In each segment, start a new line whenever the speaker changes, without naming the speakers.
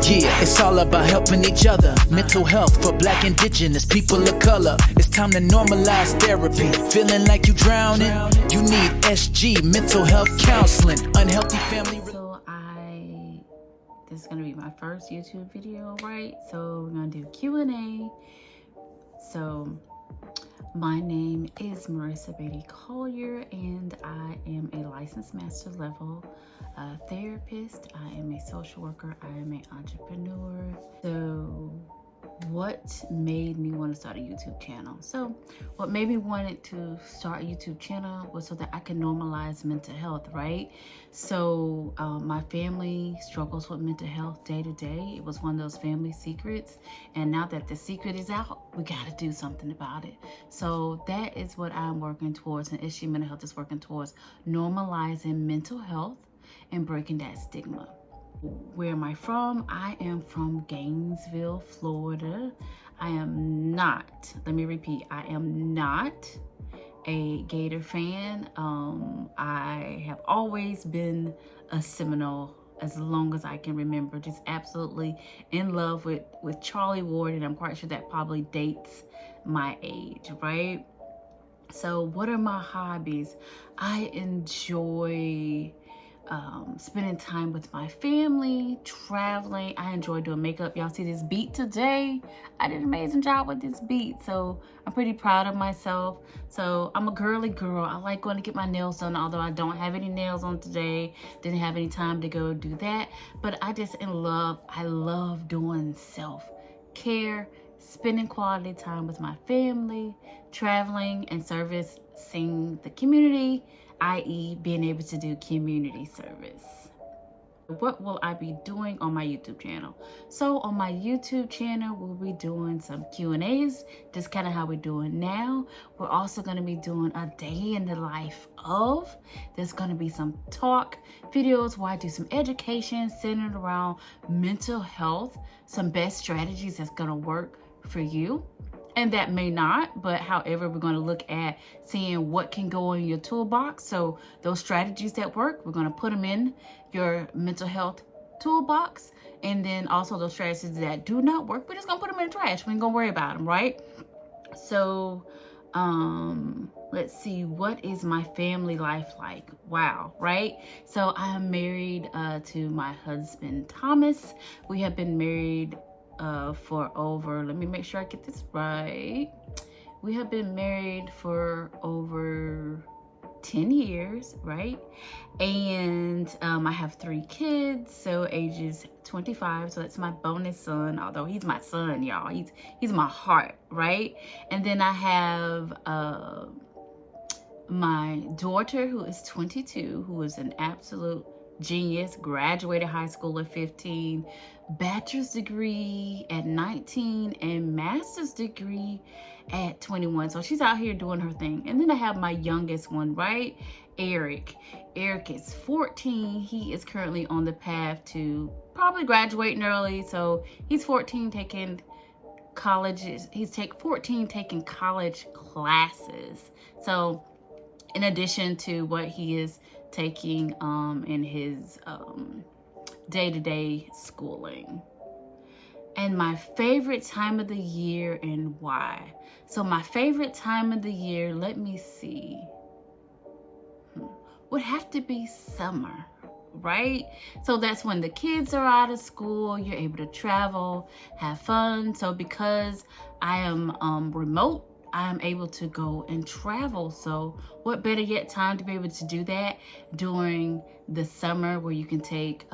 Yeah, it's all about helping each other. Mental health for Black, Indigenous, people of color. It's time to normalize therapy. Feeling like you drowning? You need SG, mental health counseling. Unhealthy family.
This is gonna be my first YouTube video, right? So we're gonna do Q&A. So my name is Marissa Beatty Collier, and I am a licensed master level therapist. I am a social worker. I am an entrepreneur. So what made me want to start a YouTube channel? So what made me wanted to start a YouTube channel was so that I can normalize mental health, right? So my family struggles with mental health day to day. It was one of those family secrets, and now that the secret is out, we got to do something about it. So that is what I'm working towards, and SG Mental Health is working towards normalizing mental health and breaking that stigma. Where am I from? I am from Gainesville, Florida. I am not, let me repeat, I am not a Gator fan. I have always been a Seminole as long as I can remember, just absolutely in love with Charlie Ward, and I'm quite sure that probably dates my age, right? So what are my hobbies? I enjoy spending time with my family, traveling. I enjoy doing makeup. Y'all see this beat today? I did an amazing job with this beat, so I'm pretty proud of myself. So I'm a girly girl. I like going to get my nails done, although I don't have any nails on today. Didn't have any time to go do that, but I love doing self-care, spending quality time with my family, traveling, and servicing the community, i.e. being able to do community service. What will I be doing on my YouTube channel? So on my YouTube channel, we'll be doing some Q&As, just kind of how we're doing now. We're also going to be doing a day in the life of. There's going to be some talk videos where I do some education centered around mental health, some best strategies that's going to work for you. And that may not, but however, we're going to look at seeing what can go in your toolbox. So those strategies that work, we're going to put them in your mental health toolbox. And then also those strategies that do not work, we're just going to put them in the trash. We ain't going to worry about them, right? So let's see, what is my family life like? Wow, right? So I am married to my husband, Thomas. We have been married for over, let me make sure I get this right. We have been married for over 10 years, right? And I have 3 kids, so ages 25, so that's my bonus son, although he's my son, y'all. He's my heart, right? And then I have my daughter, who is 22, who is an absolute genius, graduated high school at 15, bachelor's degree at 19, and master's degree at 21. So she's out here doing her thing. And then I have my youngest one, right? Eric. Eric is 14. He is currently on the path to probably graduating early. So he's 14 taking colleges. He's 14 taking college classes. So in addition to what he is taking in his day-to-day schooling. And my favorite time of the year and why. So my favorite time of the year, let me see, would have to be summer, right? So that's when the kids are out of school, you're able to travel, have fun. So because I am remote, I am able to go and travel. So what better yet time to be able to do that during the summer, where you can take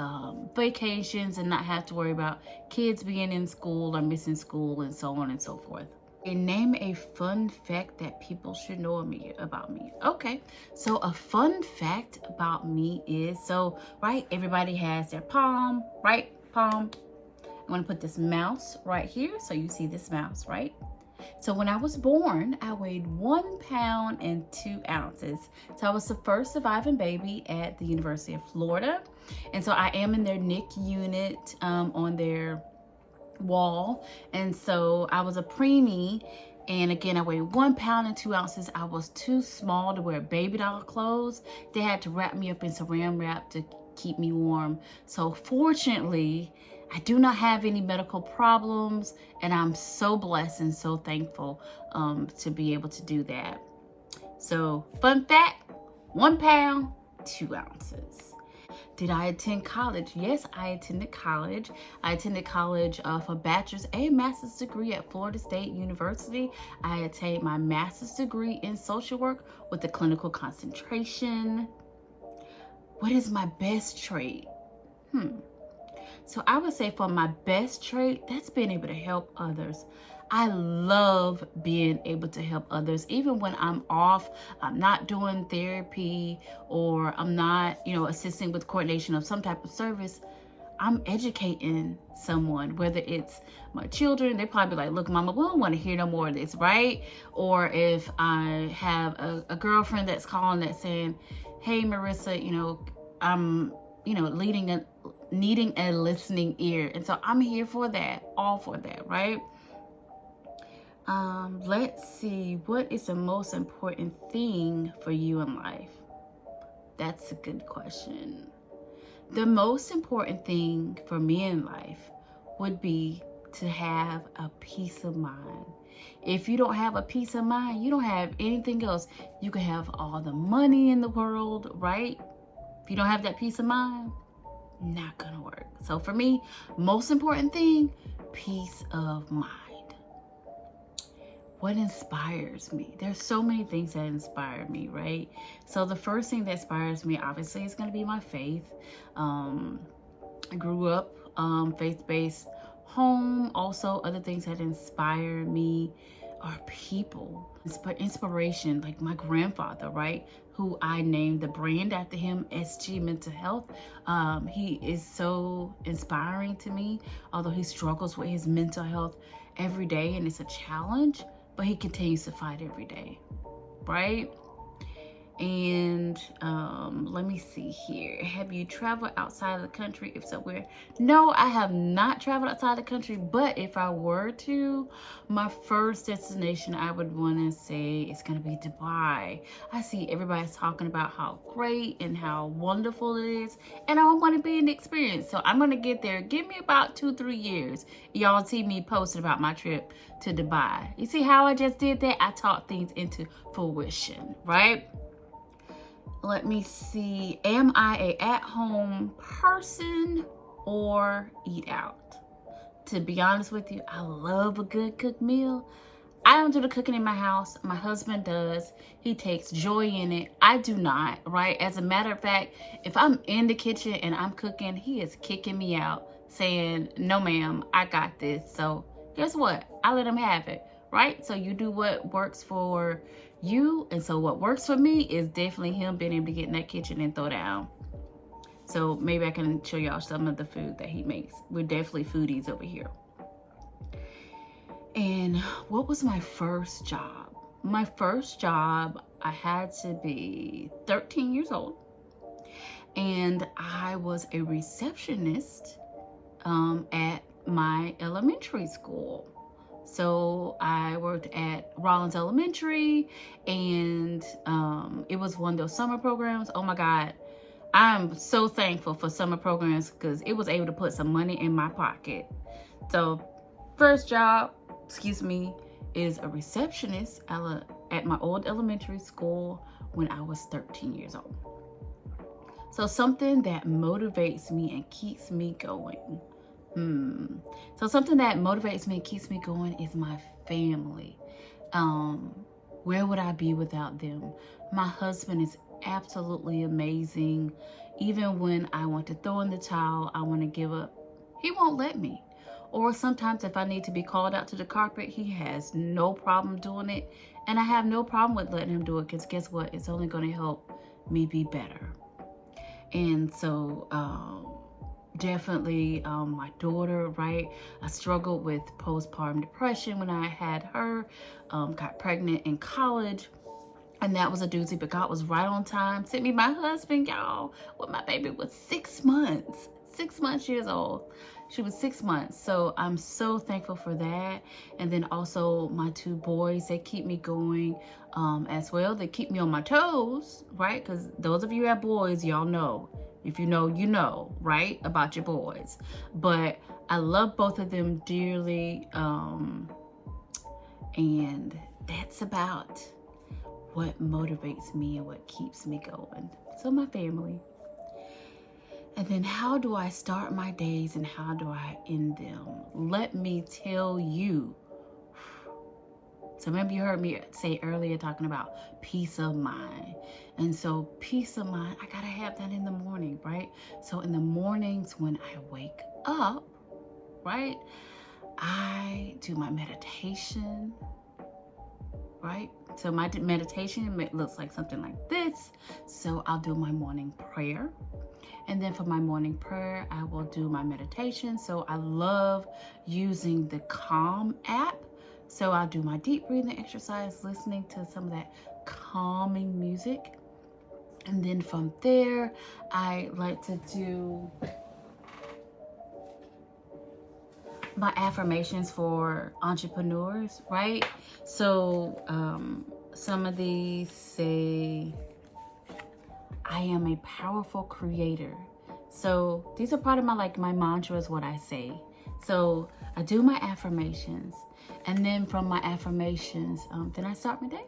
vacations and not have to worry about kids being in school or missing school and so on and so forth. And name a fun fact that people should know about me. Okay, so a fun fact about me is, so, right, everybody has their palm, right? Palm. I'm gonna put this mouse right here. So you see this mouse, right? So when I was born, I weighed 1 pound and 2 ounces. So I was the first surviving baby at the University of Florida. And so I am in their NICU unit on their wall. And so I was a preemie. And again, I weighed 1 pound and 2 ounces. I was too small to wear baby doll clothes. They had to wrap me up in saran wrap to keep me warm. So fortunately, I do not have any medical problems, and I'm so blessed and so thankful to be able to do that. So, fun fact, 1 pound, 2 ounces. Did I attend college? Yes, I attended college. I attended college for a bachelor's and master's degree at Florida State University. I attained my master's degree in social work with a clinical concentration. What is my best trait? So I would say for my best trait, that's being able to help others. I love being able to help others. Even when I'm off, I'm not doing therapy, or I'm not, assisting with coordination of some type of service, I'm educating someone, whether it's my children. They probably be like, look, mama, we don't want to hear no more of this, right? Or if I have a girlfriend that's calling that's saying, hey, Marissa, I'm, needing a listening ear. And so I'm here for that, all for that, right? Let's see, what is the most important thing for you in life? That's a good question. The most important thing for me in life would be to have a peace of mind. If you don't have a peace of mind, you don't have anything else. You can have all the money in the world, right? If you don't have that peace of mind, not gonna work. So for me, most important thing, peace of mind. What inspires me? There's so many things that inspire me, right? So the first thing that inspires me, obviously, is going to be my faith. I grew up faith-based home. Also, other things that inspire me are people. Inspiration, like my grandfather, right? Who I named the brand after him, SG Mental Health. He is so inspiring to me, although he struggles with his mental health every day, and it's a challenge. But he continues to fight every day, right? And let me see here. Have you traveled outside of the country? If so, where? No, I have not traveled outside the country. But if I were to, my first destination, I would want to say it's going to be Dubai. I see everybody's talking about how great and how wonderful it is. And I want to be an experience. So I'm going to get there. Give me about 2-3 years. Y'all see me posting about my trip to Dubai. You see how I just did that? I talked things into fruition, right? Let me see. Am I a at-home person or eat out? To be honest with you, I love a good cooked meal. I don't do the cooking in my house. My husband does. He takes joy in it. I do not, right? As a matter of fact, if I'm in the kitchen and I'm cooking, he is kicking me out, saying, no, ma'am, I got this. So guess what? I let him have it, right? So you do what works for you, and so what works for me is definitely him being able to get in that kitchen and throw down. So maybe I can show y'all some of the food that he makes. We're definitely foodies over here. And what was my first job? My first job, I had to be 13 years old, and I was a receptionist at my elementary school. So I worked at Rollins Elementary, and it was one of those summer programs. Oh my God, I'm so thankful for summer programs because it was able to put some money in my pocket. So first job, is a receptionist at my old elementary school when I was 13 years old. So something that motivates me and keeps me going. So something that motivates me and keeps me going is my family. Where would I be without them? My husband is absolutely amazing. Even when I want to throw in the towel, I want to give up, he won't let me. Or sometimes if I need to be called out to the carpet, he has no problem doing it. And I have no problem with letting him do it, because guess what? It's only going to help me be better. And so, definitely my daughter, right? I struggled with postpartum depression when I had her, got pregnant in college, and that was a doozy, but God was right on time. Sent me my husband, y'all, when my baby was 6 months, 6 months years old. She was 6 months. So I'm so thankful for that. And then also my 2 boys, they keep me going as well. They keep me on my toes, right? Because those of you who have boys, y'all know. If you know, you know, right, about your boys. But I love both of them dearly. And that's about what motivates me and what keeps me going. So my family. And then how do I start my days and how do I end them? Let me tell you. So remember you heard me say earlier talking about peace of mind. And so peace of mind, I gotta have that in the morning, right? So in the mornings when I wake up, right, I do my meditation, right? So my meditation looks like something like this. So I'll do my morning prayer. And then for my morning prayer, I will do my meditation. So I love using the Calm app. So I'll do my deep breathing exercise, listening to some of that calming music. And then from there, I like to do my affirmations for entrepreneurs, right? So some of these say, I am a powerful creator. So these are part of my mantras, what I say. So I do my affirmations, and then from my affirmations, then I start my day.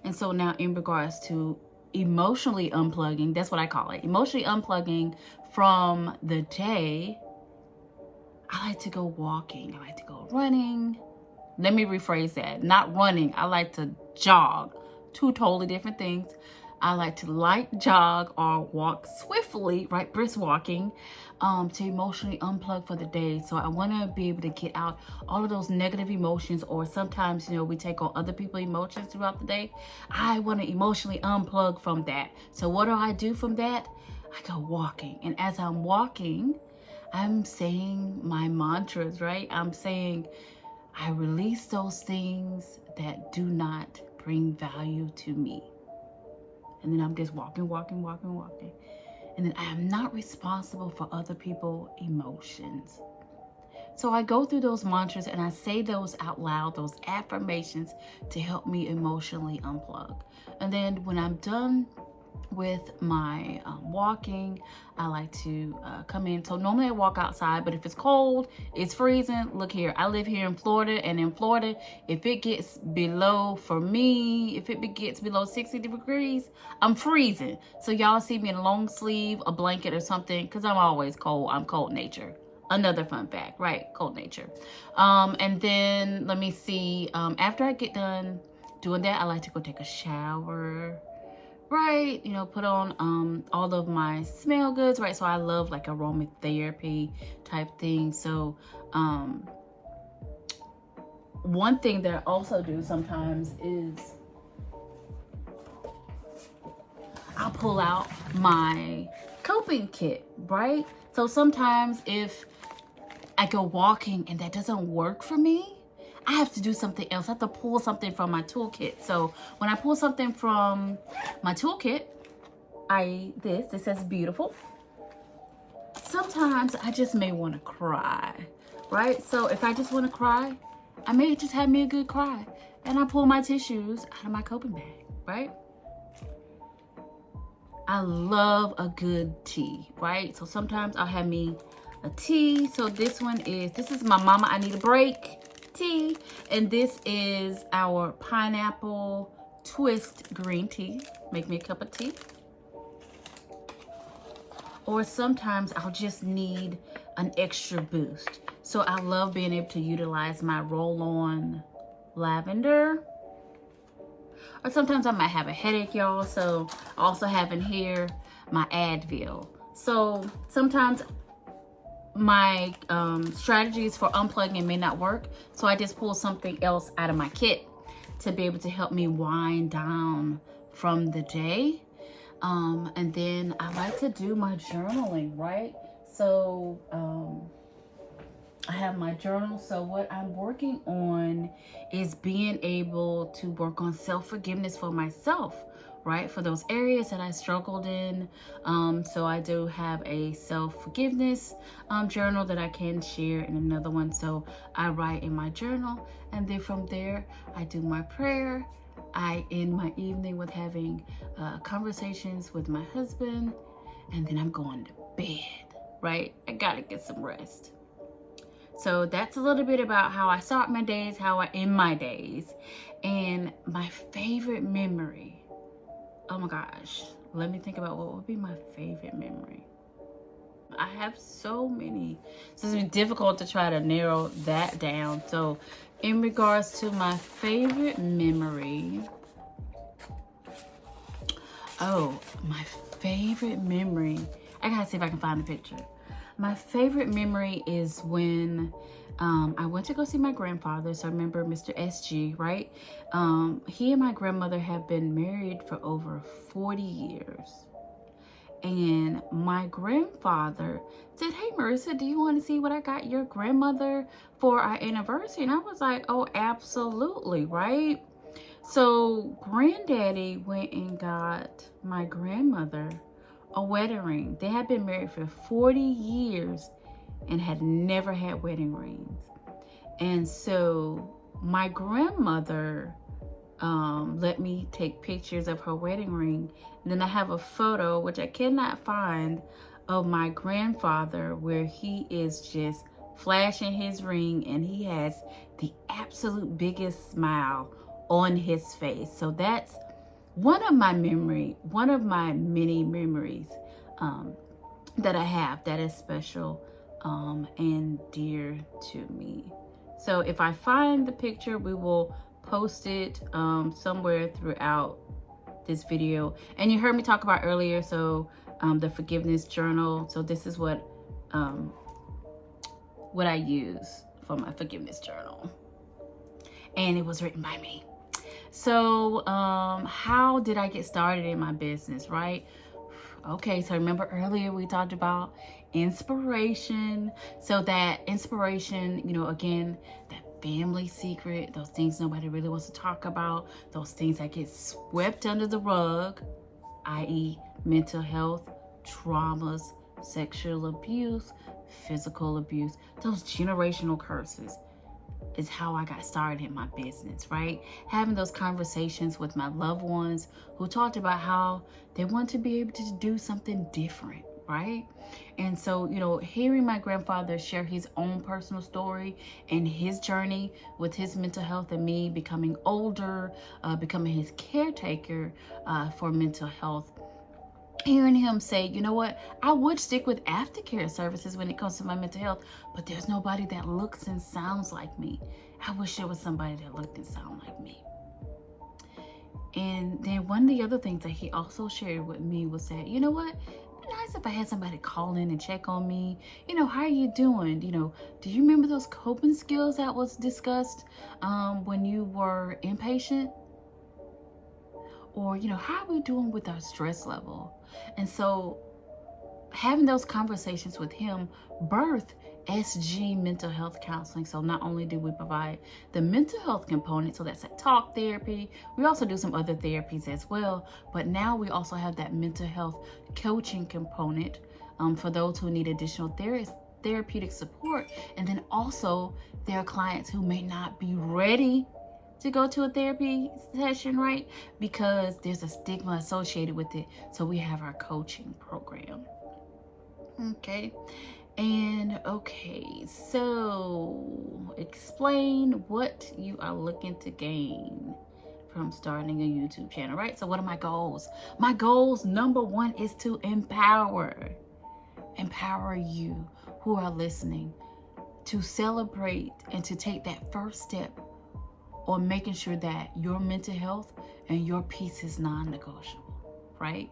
And so now in regards to emotionally unplugging, that's what I call it. Emotionally unplugging from the day, I like to go walking. I like to go running. Let me rephrase that. Not running. I like to jog. Two totally different things. I like to light jog or walk swiftly, right? Brisk walking, to emotionally unplug for the day. So I want to be able to get out all of those negative emotions, or sometimes, we take on other people's emotions throughout the day. I want to emotionally unplug from that. So what do I do from that? I go walking. And as I'm walking, I'm saying my mantras, right? I'm saying, I release those things that do not bring value to me. And then I'm just walking. And then I am not responsible for other people's emotions. So I go through those mantras and I say those out loud, those affirmations, to help me emotionally unplug. And then when I'm done with my walking, I like to come in. So normally I walk outside, but if it's cold, it's freezing. Look here, I live here in Florida, and in Florida, if it gets below 60 degrees, I'm freezing. So y'all see me in a long sleeve, a blanket or something, because I'm always cold. I'm cold nature. Another fun fact, right? Cold nature. And then let me see, after I get done doing that, I like to go take a shower. Right, put on all of my smell goods, right? So I love like aromatherapy type thing. So one thing that I also do sometimes is I'll pull out my coping kit, right? So sometimes if I go walking and that doesn't work for me, I have to do something else. I have to pull something from my toolkit. So when I pull something from my toolkit, this says beautiful. Sometimes I just may want to cry, right? So if I just want to cry, I may just have me a good cry. And I pull my tissues out of my coping bag, right? I love a good tea, right? So sometimes I'll have me a tea. So this is my Mama I Need a Break tea, and this is our pineapple twist green tea. Make me a cup of tea. Or sometimes I'll just need an extra boost. So I love being able to utilize my roll-on lavender. Or sometimes I might have a headache, y'all. So I also have in here my Advil. So sometimes my strategies for unplugging may not work, so I just pull something else out of my kit to be able to help me wind down from the day. And then I like to do my journaling, right? So I have my journal. So what I'm working on is being able to work on self-forgiveness for myself, right? For those areas that I struggled in. So I do have a self-forgiveness journal that I can share in another one. So I write in my journal, and then from there, I do my prayer. I end my evening with having conversations with my husband, and then I'm going to bed, right? I gotta get some rest. So that's a little bit about how I start my days, how I end my days. And my favorite memory, oh my gosh, let me think about what would be my favorite memory. I have so many, so it's difficult to try to narrow that down. So in regards to my favorite memory, my favorite memory, I gotta see if I can find a picture. My favorite memory is when I went to go see my grandfather. So I remember Mr. SG, right? He and my grandmother have been married for over 40 years. And my grandfather said, "Hey, Marissa, do you want to see what I got your grandmother for our anniversary?" And I was like, "Oh, absolutely," right? So granddaddy went and got my grandmother a wedding ring. They had been married for 40 years and had never had wedding rings. And so my grandmother let me take pictures of her wedding ring. And then I have a photo, which I cannot find, of my grandfather where he is just flashing his ring and he has the absolute biggest smile on his face. So that's one of my many memories that I have that is special and dear to me. So if I find the picture, we will post it somewhere throughout this video. And you heard me talk about earlier, so the forgiveness journal. So this is what I use for my forgiveness journal, and it was written by me. So how did I get started in my business, right? Okay, so remember earlier we talked about inspiration. So that inspiration, you know, again, that family secret, those things nobody really wants to talk about, those things that get swept under the rug, i.e. mental health, traumas, sexual abuse, physical abuse, those generational curses, is how I got started in my business, right? Having those conversations with my loved ones who talked about how they want to be able to do something different, right? And so, you know, hearing my grandfather share his own personal story and his journey with his mental health and me becoming older, becoming his caretaker for mental health, hearing him say, you know what, I would stick with aftercare services when it comes to my mental health, but there's nobody that looks and sounds like me. I wish there was somebody that looked and sounded like me. And then one of the other things that he also shared with me was that, you know what, it'd be nice if I had somebody call in and check on me. You know, how are you doing? You know, do you remember those coping skills that was discussed when you were inpatient? Or, you know, how are we doing with our stress level? And so having those conversations with him birthed SG Mental Health Counseling. So not only do we provide the mental health component, so that's like talk therapy, we also do some other therapies as well, but now we also have that mental health coaching component for those who need additional therapeutic support. And then also there are clients who may not be ready to go to a therapy session, right? Because there's a stigma associated with it. So we have our coaching program. Okay. And okay, so explain what you are looking to gain from starting a YouTube channel, right? So what are my goals? My goals, number one, is to empower you who are listening to celebrate and to take that first step on making sure that your mental health and your peace is non-negotiable, right?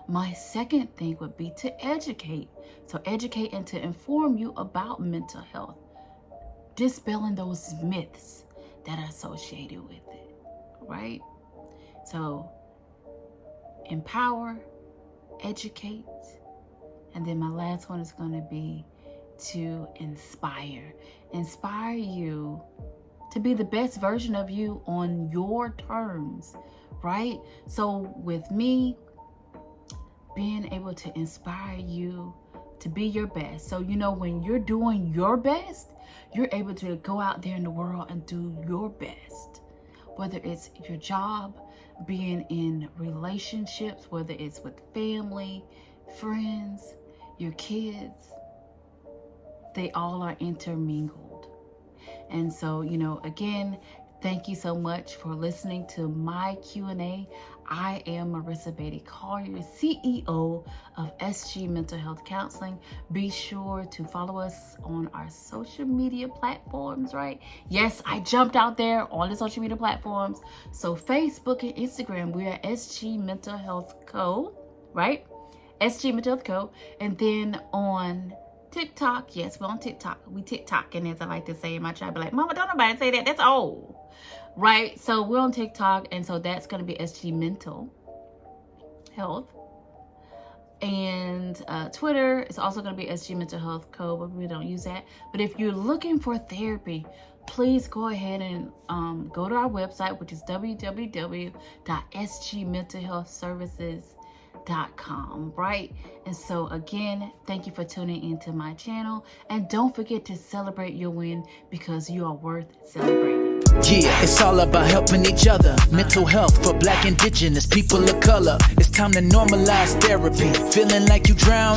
My second thing would be to educate. So educate and to inform you about mental health, dispelling those myths that are associated with it, right? So empower, educate, and then my last one is going to be to inspire you to be the best version of you on your terms, right? So with me, being able to inspire you to be your best. So, you know, when you're doing your best, you're able to go out there in the world and do your best. Whether it's your job, being in relationships, whether it's with family, friends, your kids, they all are intermingled. And so, you know, again, thank you so much for listening to my Q&A. I am Marissa Beatty Collier, CEO of SG Mental Health Counseling. Be sure to follow us on our social media platforms, right? Yes, I jumped out there on the social media platforms. So Facebook and Instagram, we are SG Mental Health Co., right? SG Mental Health Co. And then on TikTok, yes, we're on TikTok. We TikToking, as I like to say in my tribe. Be like, Mama, don't nobody say that. That's old. Right? So we're on TikTok, and so that's going to be SG Mental Health. And Twitter is also going to be SG Mental Health Co., but we don't use that. But if you're looking for therapy, please go ahead and go to our website, which is www.sgmentalhealthservices.com, right? And so again, thank you for tuning into my channel, and don't forget to celebrate your win, because you are worth celebrating.
Yeah, it's all about helping each other. Mental health for Black, Indigenous, people of color. It's time to normalize therapy. Feeling like you drowned?